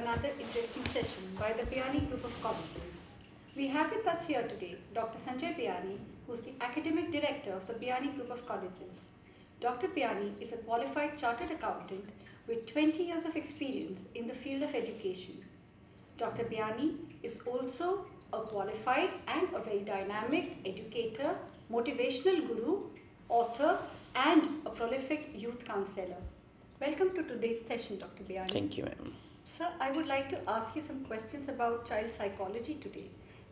another interesting session by the Piani Group of Colleges. We have with us here today Dr. Sanjay Piani, who is the Academic Director of the Piani Group of Colleges. Dr. Piani is a qualified chartered accountant with 20 years of experience in the field of education. Dr. Piani is also a qualified and a very dynamic educator, motivational guru, author, and a prolific youth counselor. Welcome to today's session, Dr. Piani. Thank you, ma'am. Sir, I would like to ask you some questions about child psychology today.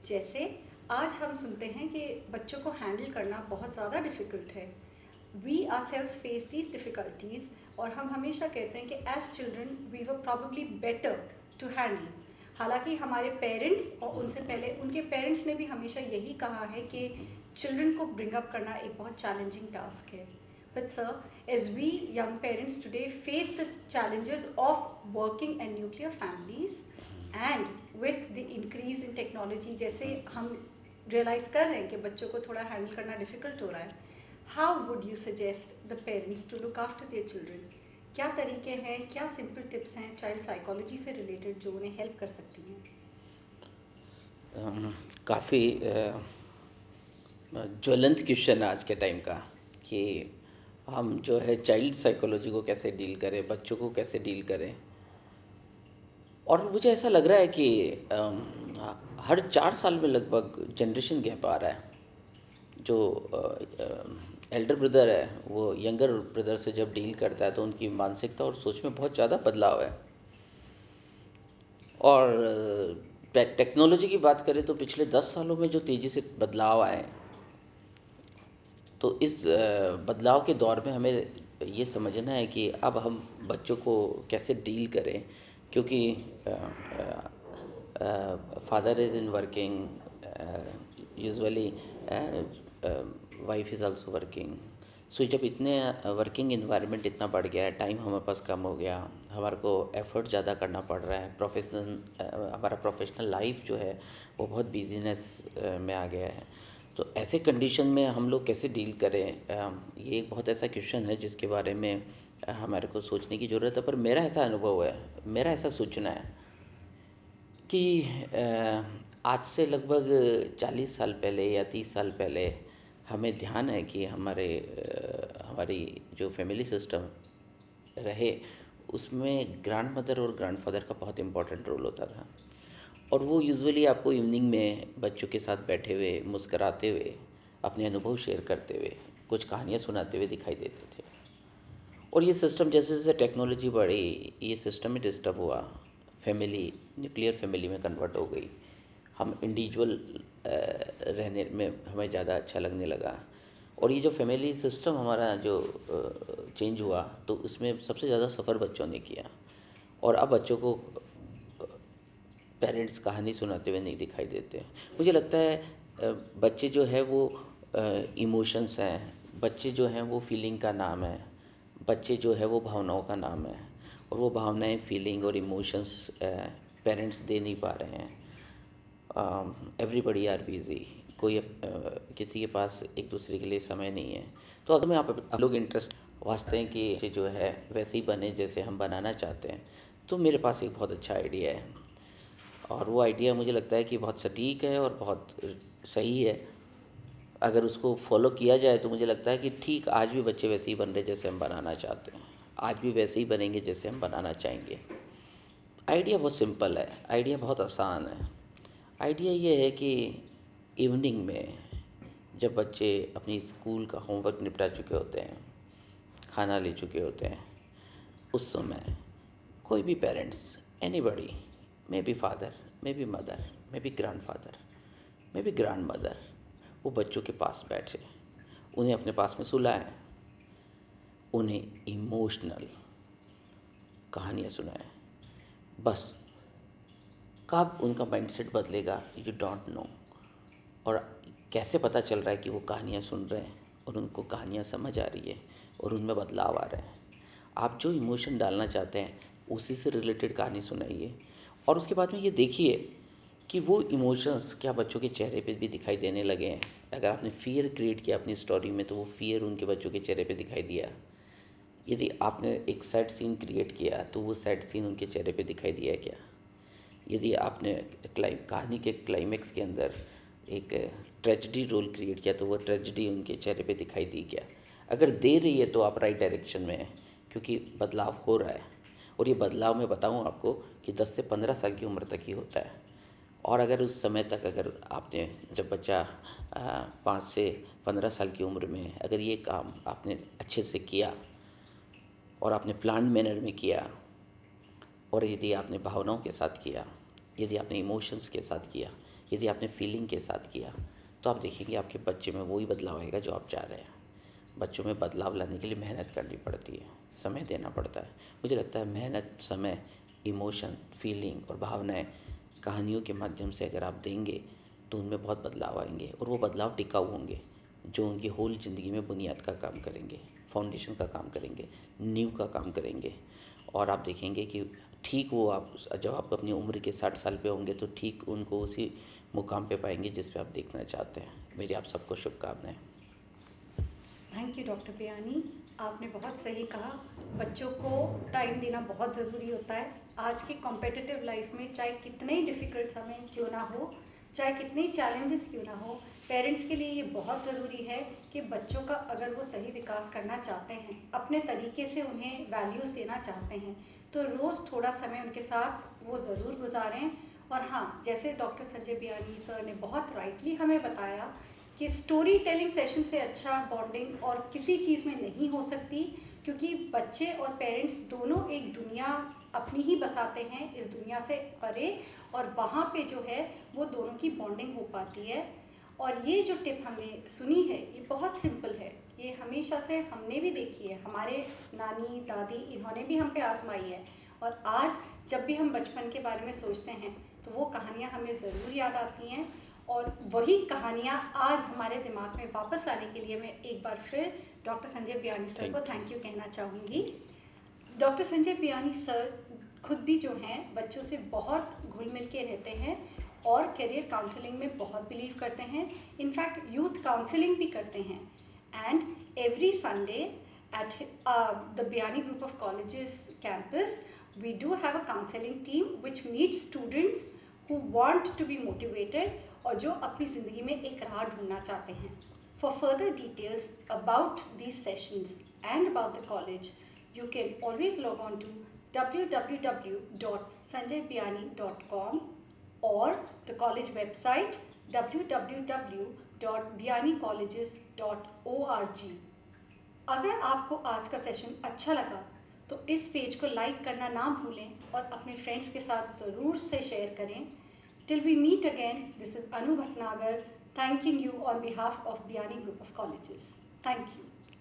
जैसे आज हम सुनते हैं कि बच्चों को handle करना बहुत ज़्यादा डिफ़िकल्ट है. We ourselves face these difficulties और हम हमेशा कहते हैं कि as children we were probably better to handle. हालांकि हमारे पेरेंट्स और उनसे पहले उनके पेरेंट्स ने भी हमेशा यही कहा है कि चिल्ड्रन को ब्रिंग अप करना एक बहुत चैलेंजिंग टास्क है. But sir, as we young parents today face the challenges of working and nuclear families and with the increase in technology, जैसे हम realize कर रहे हैं कि बच्चों को थोड़ा handle करना difficult हो रहा है, how would you suggest the parents to look after their children? क्या तरीके हैं, क्या simple tips हैं child psychology से related जो उन्हें help कर सकती हैं? काफ़ी ज्वलंत क्वेश्चन आज के टाइम का कि हम जो है चाइल्ड साइकोलॉजी को कैसे डील करें, बच्चों को कैसे डील करें. और मुझे ऐसा लग रहा है कि हर 4 साल में लगभग जनरेशन गैप आ रहा है. जो एल्डर ब्रदर है वो यंगर ब्रदर से जब डील करता है तो उनकी मानसिकता और सोच में बहुत ज़्यादा बदलाव है. और टेक्नोलॉजी की बात करें तो पिछले 10 सालों में जो तेज़ी से बदलाव आए, तो इस बदलाव के दौर में हमें ये समझना है कि अब हम बच्चों को कैसे डील करें, क्योंकि father is in working, usually wife is also working. So जब इतने वर्किंग इन्वायरमेंट इतना बढ़ गया है, टाइम हमारे पास कम हो गया, हमारे को एफर्ट ज़्यादा करना पड़ रहा है, हमारा प्रोफेशनल लाइफ जो है वो बहुत बिजीनेस में आ गया है. तो ऐसे कंडीशन में हम लोग कैसे डील करें, ये एक बहुत ऐसा क्वेश्चन है जिसके बारे में हमारे को सोचने की ज़रूरत है. पर मेरा ऐसा अनुभव है, मेरा ऐसा सोचना है कि आज से लगभग 40 साल पहले या 30 साल पहले हमें ध्यान है कि हमारी जो फैमिली सिस्टम रहे उसमें ग्रैंड मदर और ग्रैंड फादर का बहुत इम्पोर्टेंट रोल होता था. और वो यूजुअली आपको इवनिंग में बच्चों के साथ बैठे हुए, मुस्कराते हुए, अपने अनुभव शेयर करते हुए, कुछ कहानियाँ सुनाते हुए दिखाई देते थे. और ये सिस्टम जैसे जैसे टेक्नोलॉजी बढ़ी, ये सिस्टम ही डिस्टर्ब हुआ. फैमिली न्यूक्लियर फैमिली में कन्वर्ट हो गई. हम इंडिविजुअल रहने में हमें ज़्यादा अच्छा लगने लगा. और ये जो फैमिली सिस्टम हमारा जो चेंज हुआ, तो उसमें सबसे ज़्यादा सफ़र बच्चों ने किया. और अब बच्चों को पेरेंट्स कहानी सुनाते हुए नहीं दिखाई देते. मुझे लगता है बच्चे जो है वो इमोशंस हैं, बच्चे जो हैं वो फीलिंग का नाम है, बच्चे जो है वो भावनाओं का नाम है. और वो भावनाएं, फीलिंग और इमोशंस पेरेंट्स दे नहीं पा रहे हैं. एवरीबडी आर बिज़ी, कोई किसी के पास एक दूसरे के लिए समय नहीं है. तो अगर मैं आप लोग इंटरेस्ट वास्ते हैं कि बच्चे जो है वैसे ही बने जैसे हम बनाना चाहते हैं, तो मेरे पास एक बहुत अच्छा आइडिया है. और वो आइडिया मुझे लगता है कि बहुत सटीक है और बहुत सही है. अगर उसको फॉलो किया जाए तो मुझे लगता है कि ठीक आज भी बच्चे वैसे ही बन रहे जैसे हम बनाना चाहते हैं, आज भी वैसे ही बनेंगे जैसे हम बनाना चाहेंगे. आइडिया बहुत सिंपल है, आइडिया बहुत आसान है. आइडिया ये है कि इवनिंग में जब बच्चे अपनी स्कूल का होमवर्क निपटा चुके होते हैं, खाना ले चुके होते हैं, उस समय कोई भी parents, anybody, may be father, may be mother, may be grand father, may be grand mother, वो बच्चों के पास बैठे, उन्हें अपने पास में सुलाएं, उन्हें इमोशनल कहानियाँ सुनाएं. बस कब उनका माइंडसेट बदलेगा यू डोंट नो. और कैसे पता चल रहा है कि वो कहानियाँ सुन रहे हैं और उनको कहानियाँ समझ आ रही है और उनमें बदलाव आ रहे हैं. आप जो इमोशन डालना चाहते हैं उसी से रिलेटेड कहानी सुनाइए. और उसके बाद में ये देखिए कि वो इमोशंस क्या बच्चों के चेहरे पे भी दिखाई देने लगे हैं. अगर आपने फ़ियर क्रिएट किया अपनी स्टोरी में तो वो फ़ियर उनके बच्चों के चेहरे पे दिखाई दिया. यदि आपने एक सैड सीन क्रिएट किया तो वो सैड सीन उनके चेहरे पे दिखाई दिया क्या. यदि आपने कहानी के क्लाइमेक्स के अंदर एक ट्रेजेडी रोल क्रिएट किया तो वो ट्रेजेडी उनके चेहरे पे दिखाई दी क्या। अगर दे रही है तो आप राइट डायरेक्शन में हैं, क्योंकि बदलाव हो रहा है। और ये बदलाव मैं बताऊं आपको कि 10 से 15 साल की उम्र तक ही होता है। और अगर उस समय तक अगर आपने, जब बच्चा 5 से 15 साल की उम्र में अगर ये काम आपने अच्छे से किया और आपने प्लान मैनर में किया, और यदि आपने भावनाओं के साथ किया, यदि आपने इमोशंस के साथ किया, यदि आपने फीलिंग के साथ किया, तो आप देखेंगे आपके बच्चे में वही बदलाव आएगा जो आप चाह रहे हैं। बच्चों में बदलाव लाने के लिए मेहनत करनी पड़ती है, समय देना पड़ता है। मुझे लगता है मेहनत, समय, इमोशन, फीलिंग और भावनाएं कहानियों के माध्यम से अगर आप देंगे तो उनमें बहुत बदलाव आएंगे, और वो बदलाव टिकाऊ होंगे जो उनकी होल ज़िंदगी में बुनियाद का काम करेंगे, फाउंडेशन का काम करेंगे, नींव का काम करेंगे। और आप देखेंगे कि ठीक वो आप जब आप अपनी उम्र के 60 साल पे होंगे तो ठीक उनको उसी मुकाम पे पाएंगे जिस पे आप देखना चाहते हैं। मेरी आप सबको शुभकामनाएं। थैंक यू डॉक्टर बियानी, आपने बहुत सही कहा। बच्चों को टाइम देना बहुत ज़रूरी होता है। आज की कॉम्पिटिटिव लाइफ में चाहे कितने ही डिफ़िकल्ट समय क्यों ना हो, चाहे कितने ही चैलेंजेस क्यों ना हो, पेरेंट्स के लिए ये बहुत ज़रूरी है कि बच्चों का अगर वो सही विकास करना चाहते हैं, अपने तरीके से उन्हें वैल्यूज़ देना चाहते हैं, तो रोज़ थोड़ा समय उनके साथ वो ज़रूर गुजारें। और हाँ, जैसे डॉक्टर संजय बियानी सर ने बहुत राइटली हमें बताया कि स्टोरी टेलिंग सेशन से अच्छा बॉन्डिंग और किसी चीज़ में नहीं हो सकती, क्योंकि बच्चे और पेरेंट्स दोनों एक दुनिया अपनी ही बसाते हैं इस दुनिया से परे, और वहाँ पे जो है वो दोनों की बॉन्डिंग हो पाती है। और ये जो टिप हमने सुनी है ये बहुत सिंपल है, ये हमेशा से हमने भी देखी है, हमारे नानी दादी इन्होंने भी हम पे आजमाई है। और आज जब भी हम बचपन के बारे में सोचते हैं तो वो कहानियाँ हमें ज़रूर याद आती हैं, और वही कहानियाँ आज हमारे दिमाग में वापस लाने के लिए मैं एक बार फिर डॉक्टर संजय बियानी सर को थैंक यू कहना चाहूँगी। डॉक्टर संजय बियानी सर खुद भी जो हैं बच्चों से बहुत घुल मिल के रहते हैं और करियर काउंसलिंग में बहुत बिलीव करते हैं। इनफैक्ट यूथ काउंसलिंग भी करते हैं। And every Sunday at the Biani Group of Colleges campus, we do have a counseling team which meets students who want to be motivated और जो अपनी ज़िंदगी में एक राह ढूंढना चाहते हैं। For further details about these sessions and about the college, you can always log on to www.sanjaybiani.com or the college website www.bianicolleges.org। अगर आपको आज का सेशन अच्छा लगा तो इस पेज को लाइक करना ना भूलें और अपने फ्रेंड्स के साथ ज़रूर से शेयर करें। Till we meet again, this is Anu Bhatnagar thanking you on behalf of Biani Group of Colleges. Thank you.